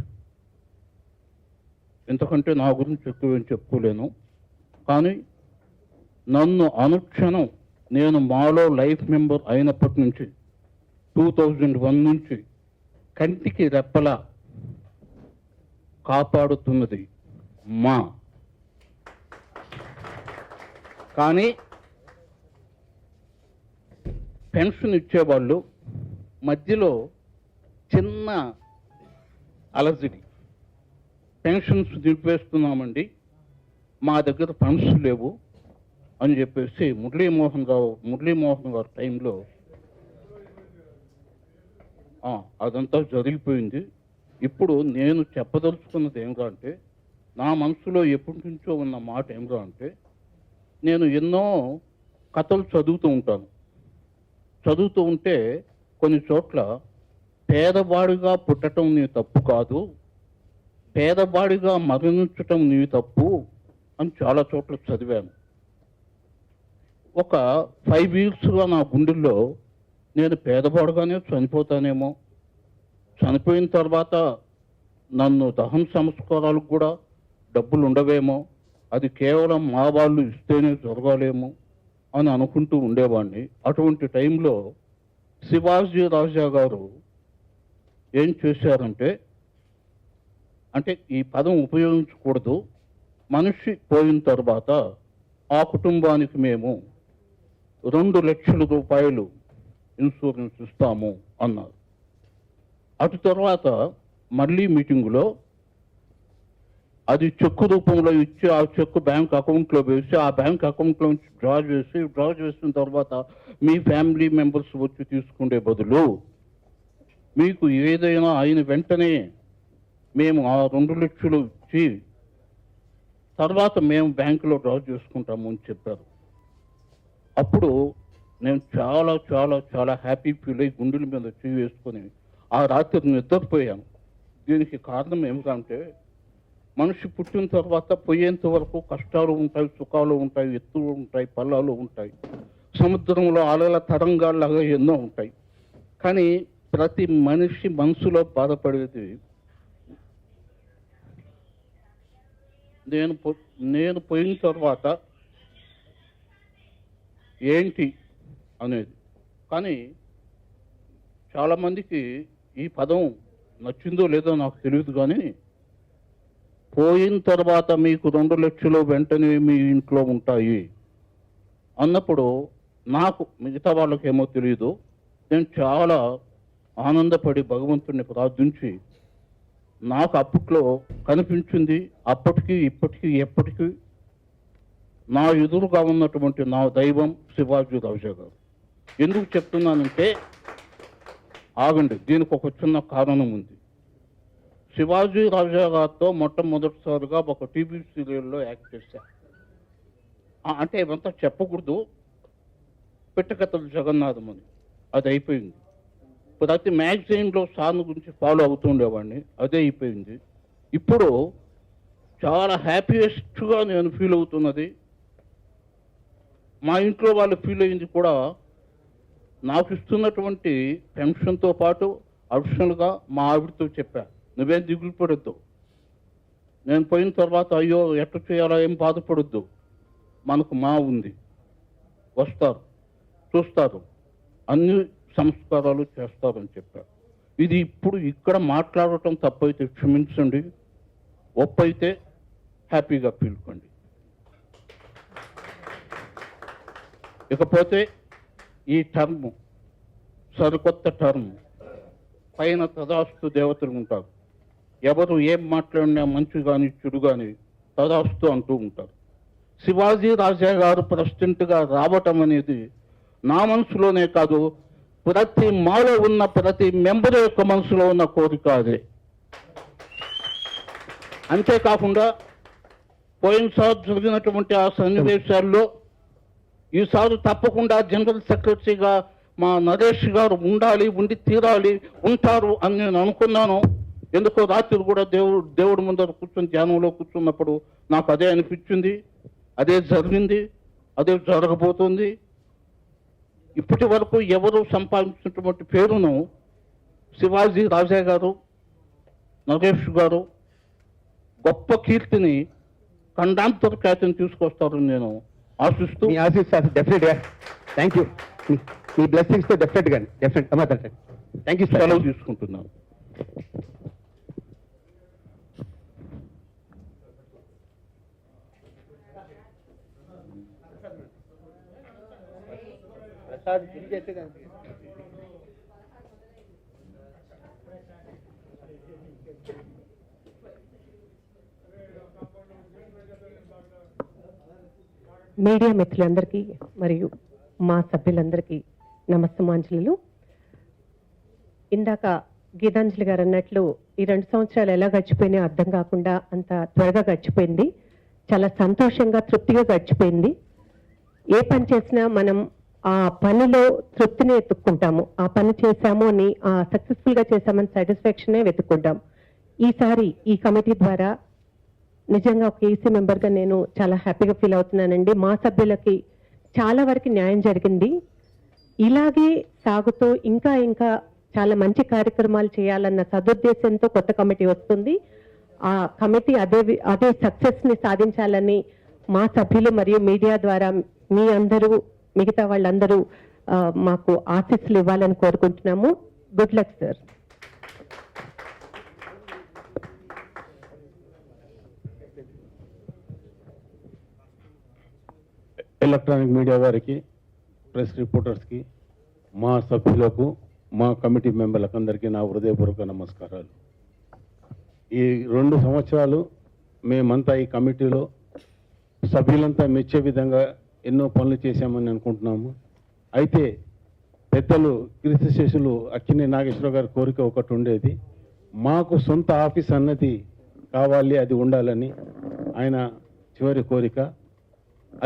ఎందుకంటే నా గురించి ఎక్కువేం చెప్పుకోలేను. కానీ నన్ను అనుక్షణం, నేను మాలో లైఫ్ మెంబర్ అయినప్పటి నుంచి 2001 నుంచి కంటికి రెప్పలా కాపాడుతున్నది మా. కానీ పెన్షన్ ఇచ్చేవాళ్ళు మధ్యలో చిన్న అలజడి, పెన్షన్స్ నిలిపేస్తున్నామండి, మా దగ్గర ఫండ్స్ లేవు అని చెప్పేసి మురళీమోహన్ గారు టైంలో అదంతా జరిగిపోయింది. ఇప్పుడు నేను చెప్పదలుచుకున్నది ఏమిటా అంటే, నా మనసులో ఎప్పటి నుంచో ఉన్న మాట ఏమిటా అంటే, నేను ఎన్నో కథలు చదువుతూ ఉంటే కొన్ని చోట్ల పేదవాడిగా పుట్టడం నీ తప్పు కాదు, పేదవాడిగా మరణించటం నీ తప్పు అని చాలా చోట్ల చదివాను. ఒక 5 ఇయర్స్గా నా గుండెల్లో నేను పేదవాడుగానే చనిపోతానేమో, చనిపోయిన తర్వాత నన్ను దహన సంస్కారాలకు కూడా డబ్బులు ఉండవేమో, అది కేవలం మా వాళ్ళు ఇస్తేనే జరగాలేమో అని అనుకుంటూ ఉండేవాడిని. అటువంటి టైంలో శివాజీ రాజా గారు ఏం చేశారంటే, అంటే ఈ పదం ఉపయోగించకూడదు, మనిషి పోయిన తర్వాత ఆ కుటుంబానికి మేము 2 లక్షల రూపాయలు ఇన్సూరెన్స్ ఇస్తాము అన్నారు. అటు తర్వాత మళ్ళీ మీటింగులో అది చెక్కు రూపంలో ఇచ్చి ఆ చెక్కు బ్యాంక్ అకౌంట్లో వేసి ఆ బ్యాంక్ అకౌంట్లో నుంచి డ్రా చేసిన తర్వాత మీ ఫ్యామిలీ మెంబర్స్ వచ్చి తీసుకునే బదులు మీకు ఏదైనా అయిన వెంటనే మేము ఆ 2 లక్షలు ఇచ్చి తర్వాత మేము బ్యాంకులో డ్రా చేసుకుంటాము అని చెప్పారు. అప్పుడు నేను చాలా చాలా చాలా హ్యాపీ ఫీల్ అయ్యి గుండెల మీద చేయి వేసుకొని ఆ రాత్రి నిద్రపోయాను. దీనికి కారణం ఏమిటంటే, మనిషి పుట్టిన తర్వాత పోయేంత వరకు కష్టాలు ఉంటాయి, సుఖాలు ఉంటాయి, ఎత్తులు ఉంటాయి, పల్లాలు ఉంటాయి, సముద్రంలో అలల తరంగాల్లాగా ఎన్నో ఉంటాయి. కానీ ప్రతి మనిషి మనసులో బాధపడేది నేను పోయిన తర్వాత ఏంటి అనేది. కానీ చాలామందికి ఈ పదం నచ్చిందో లేదో నాకు తెలియదు, కానీ పోయిన తర్వాత మీకు 2 లక్షలు వెంటనే మీ ఇంట్లో ఉంటాయి అన్నప్పుడు నాకు, మిగతా వాళ్ళకేమో తెలియదు, నేను చాలా ఆనందపడి భగవంతుడిని ప్రార్థించి, నాకు అప్పట్లో కనిపించింది అప్పటికి ఇప్పటికీ ఎప్పటికీ నా ఎదురుగా ఉన్నటువంటి నా దైవం శివాజీ రాజా గారు. ఎందుకు చెప్తున్నానంటే, ఆగండి, దీనికి ఒక చిన్న కారణం ఉంది. శివాజీ రాజా గారితో మొట్టమొదటిసారిగా ఒక టీవీ సీరియల్లో యాక్ట్ చేశాను. అంటే ఇవంతా చెప్పకూడదు, పిట్టకథలు జగన్నాథం అని, అది అయిపోయింది. ప్రతి మ్యాగజైన్లో సార్ని గురించి ఫాలో అవుతుండేవాడిని, అదే అయిపోయింది. ఇప్పుడు చాలా హ్యాపీయెస్ట్గా నేను ఫీల్ అవుతున్నది, మా ఇంట్లో వాళ్ళు ఫీల్ అయింది కూడా, నాకు ఇస్తున్నటువంటి పెన్షన్తో పాటు అడిషనల్గా మా ఆవిడతో చెప్పా, నువ్వేం దిగులు పడొద్దు, నేను పోయిన తర్వాత అయ్యో ఎట్లా చేయాలో ఏం బాధపడొద్దు, మనకు మా ఉంది, వస్తారు చూస్తారు, అన్ని సంస్కారాలు చేస్తారని చెప్పారు. ఇది ఇప్పుడు ఇక్కడ మాట్లాడటం తప్పైతే క్షమించండి, ఒప్పైతే హ్యాపీగా పీల్చుకోండి. ఇకపోతే ఈ టర్మ్ సరికొత్త టర్మ్, పైన తదాస్తు దేవతలు ఉంటారు, ఎవరు ఏం మాట్లాడినా మంచి కానీ చెడు కానీ తదాస్తు అంటూ ఉంటారు. శివాజీ రాజా గారు ప్రెసిడెంట్గా రావటం అనేది నా మనసులోనే కాదు, ప్రతి మాలో ఉన్న ప్రతి మెంబర్ యొక్క మనసులో ఉన్న కోరిక అదే. అంతేకాకుండా పోయినసారి జరిగినటువంటి ఆ సన్నివేశాల్లో ఈసారి తప్పకుండా జనరల్ సెక్రటరీగా మా నరేష్ గారు ఉండాలి, ఉండి తీరాలి, ఉంటారు అని నేను అనుకున్నాను. ఎందుకో రాత్రి కూడా దేవుడి ముందర కూర్చొని ధ్యానంలో కూర్చున్నప్పుడు నాకు అదే అనిపించింది, అదే జరిగింది, అదే జరగబోతుంది. ఇప్పటి వరకు ఎవరు సంపాదించినటువంటి పేరును శివాజీ రాజా గారు, నరేష్ గారు గొప్ప కీర్తిని, ఖండాంతర ఖ్యాతిని తీసుకొస్తారని నేను ఆశిస్తూ, మీ ఆశిస్తాను డెఫినెట్గా. Thank you. మీ బ్లెస్సింగ్స్తో డెఫినెట్గా థ్యాంక్ యూ. సెలవు తీసుకుంటున్నాను. మీడియా మిత్రులందరికీ మరియు మా సభ్యులందరికీ నమస్తమాంజలు. ఇందాక గీతాంజలి గారు అన్నట్లు ఈ 2 సంవత్సరాలు ఎలా గడిచిపోయినాయో అర్థం కాకుండా అంత త్వరగా గడిచిపోయింది. చాలా సంతోషంగా తృప్తిగా గడిచిపోయింది. ఏ పని చేసినా మనం ఆ పనిలో తృప్తిని వెతుక్కుంటాము. ఆ పని చేశాము అని సక్సెస్ఫుల్గా చేశామని సాటిస్ఫాక్షనే వెతుక్కుంటాం. ఈసారి ఈ కమిటీ ద్వారా నిజంగా ఒక ఏసీ మెంబర్గా నేను చాలా హ్యాపీగా ఫీల్ అవుతున్నానండి. మా సభ్యులకి చాలా వరకు న్యాయం జరిగింది. ఇలాగే సాగుతూ ఇంకా ఇంకా చాలా మంచి కార్యక్రమాలు చేయాలన్న సదుద్దేశంతో కొత్త కమిటీ వస్తుంది. ఆ కమిటీ అదే సక్సెస్ని సాధించాలని మా సభ్యులు మరియు మీడియా ద్వారా మీ అందరూ మిగతా వాళ్ళందరూ మాకు ఆశీస్సులు ఇవ్వాలని కోరుకుంటున్నాము. Good luck sir. Electronic media వారికి, ప్రెస్ రిపోర్టర్స్కి, మా సభ్యులకు, మా కమిటీ మెంబర్లకు అందరికీ నా హృదయపూర్వక నమస్కారాలు. ఈ 2 సంవత్సరాలు మేమంతా ఈ కమిటీలో సభ్యులంతా మెచ్చే విధంగా ఎన్నో పనులు చేశామని అనుకుంటున్నాము. అయితే పెద్దలు కీర్తిశేషులు అక్కినే నాగేశ్వరరావు గారి కోరిక ఒకటి ఉండేది, మాకు సొంత ఆఫీస్ అన్నది కావాలి, అది ఉండాలని ఆయన చివరి కోరిక.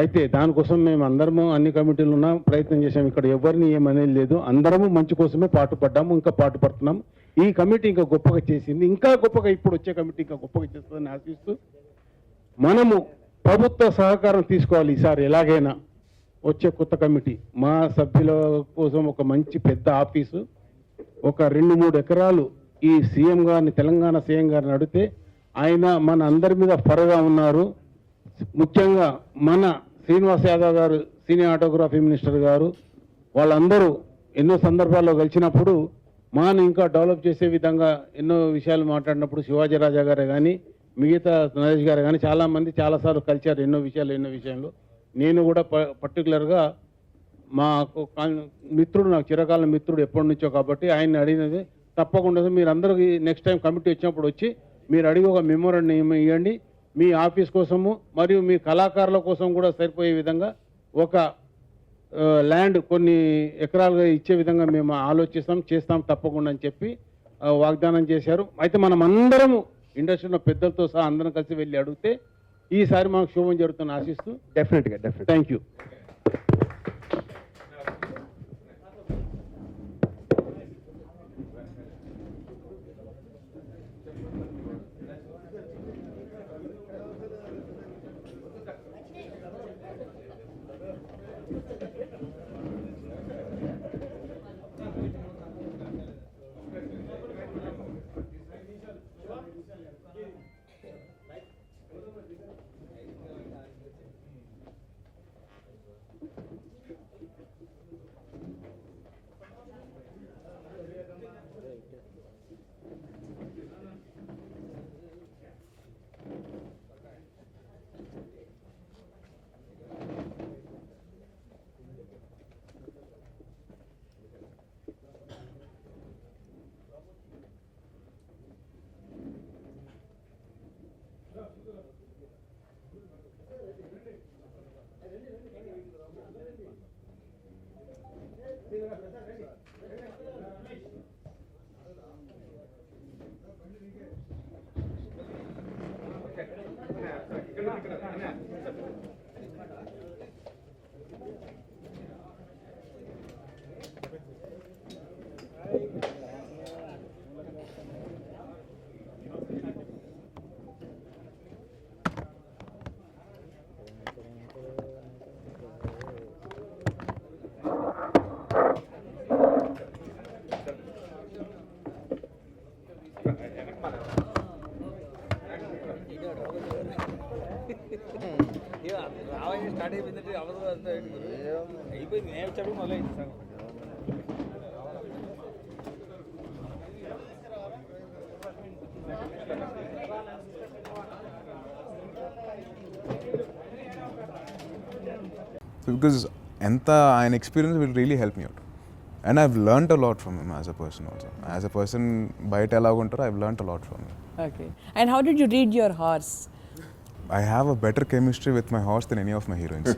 అయితే దానికోసం మేము అందరము అన్ని కమిటీలు ఉన్నా ప్రయత్నం చేశాము. ఇక్కడ ఎవరిని ఏమనేది లేదు, అందరము మంచి కోసమే పాటుపడ్డాము, ఇంకా పాటుపడుతున్నాము. ఈ కమిటీ ఇంకా గొప్పగా చేసింది, ఇంకా గొప్పగా ఇప్పుడు వచ్చే కమిటీ ఇంకా గొప్పగా చేస్తుందని ఆశిస్తూ మనము ప్రభుత్వ సహకారం తీసుకోవాలి. ఈసారి ఎలాగైనా వచ్చే కొత్త కమిటీ మా సభ్యుల కోసం ఒక మంచి పెద్ద ఆఫీసు, ఒక 2-3 ఎకరాలు ఈ సీఎం గారిని, తెలంగాణ సీఎం గారిని అడిగితే ఆయన మన అందరి మీద ఫరగా ఉన్నారు. ముఖ్యంగా మన శ్రీనివాస్ యాదవ్ గారు, సీనియర్ ఆటోగ్రఫీ మినిస్టర్ గారు, వాళ్ళందరూ ఎన్నో సందర్భాల్లో కలిసినప్పుడు మాను ఇంకా డెవలప్ చేసే విధంగా ఎన్నో విషయాలు మాట్లాడినప్పుడు శివాజీ రాజా గారే కానీ, మిగతా నరేష్ గారు కానీ చాలామంది చాలాసార్లు కలిశారు ఎన్నో విషయంలో. నేను కూడా పర్టికులర్గా మా మిత్రుడు, నాకు చిరకాల మిత్రుడు ఎప్పటి నుంచో, కాబట్టి ఆయన్ని అడిగినది తప్పకుండా మీరు అందరూ నెక్స్ట్ టైం కమిటీ వచ్చినప్పుడు వచ్చి మీరు అడిగి ఒక మెమోరాండం ఇవ్వండి, మీ ఆఫీస్ కోసము మరియు మీ కళాకారుల కోసం కూడా సరిపోయే విధంగా ఒక ల్యాండ్ కొన్ని ఎకరాలుగా ఇచ్చే విధంగా మేము చేస్తాం తప్పకుండా అని చెప్పి వాగ్దానం చేశారు. అయితే మనం అందరము ఇండస్ట్రీలో పెద్దలతో సహా అందరం కలిసి వెళ్ళి అడిగితే ఈసారి మనకు శుభం జరుగుతుందని ఆశిస్తూ డెఫినెట్గా థ్యాంక్ యూ. స్టార్ట్ అయిపోయిందంటే అయిపోయింది, నేను వచ్చాడు మొదలైంది సార్. Because ఆయన experience will really help me out. And I've learnt a lot from him as a person also. As a person, బయట ఎలా ఉంటారో I've learnt a lot from him. Okay. And how did you read your horse? I have a better chemistry with my horse than any of my heroines.